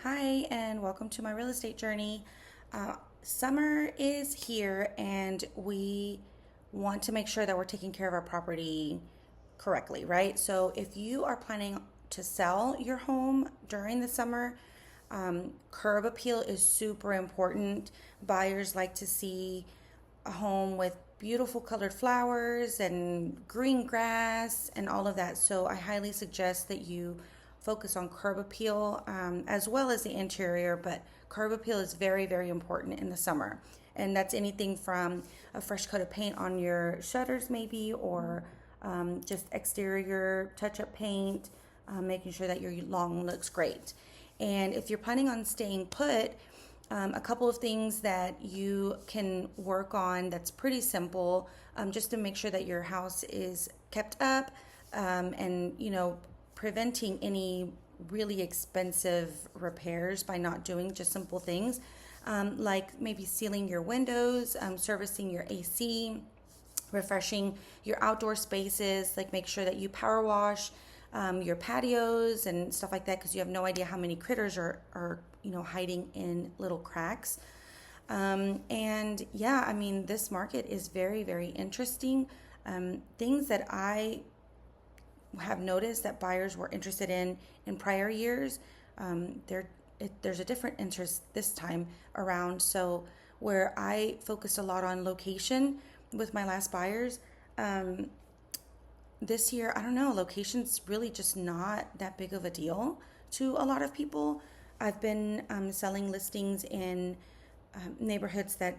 Hi, and welcome to my real estate journey. Summer is here, and we want to make sure that we're taking care of our property correctly, right? So, if you are planning to sell your home during the summer, curb appeal is super important. Buyers like to see a home with beautiful colored flowers and green grass and all of that. So I highly suggest that you focus on curb appeal as well as the interior, but curb appeal is very, very important in the summer. And that's anything from a fresh coat of paint on your shutters, maybe, or just exterior touch up paint, making sure that your lawn looks great. And if you're planning on staying put, a couple of things that you can work on that's pretty simple, just to make sure that your house is kept up, and preventing any really expensive repairs by not doing just simple things, like maybe sealing your windows, servicing your AC, refreshing your outdoor spaces, like make sure that you power wash your patios and stuff like that, because you have no idea how many critters are hiding in little cracks. And yeah, I mean, this market is very, very interesting. Things that I have noticed that buyers were interested in prior years, there's a different interest this time around. So where I focused a lot on location with my last buyers, this year, I don't know, location's really just not that big of a deal to a lot of people. I've been selling listings in neighborhoods that,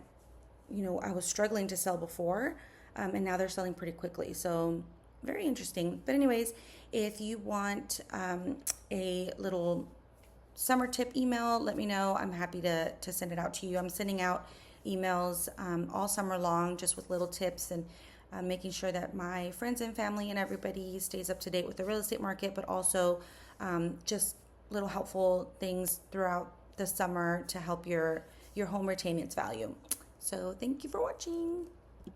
I was struggling to sell before, and now they're selling pretty quickly. So, very interesting. But, anyways, if you want a little summer tip email, let me know. I'm happy to send it out to you. I'm sending out emails all summer long just with little tips and making sure that my friends and family and everybody stays up to date with the real estate market, but also just little helpful things throughout the summer to help your home retain its value. So thank you for watching.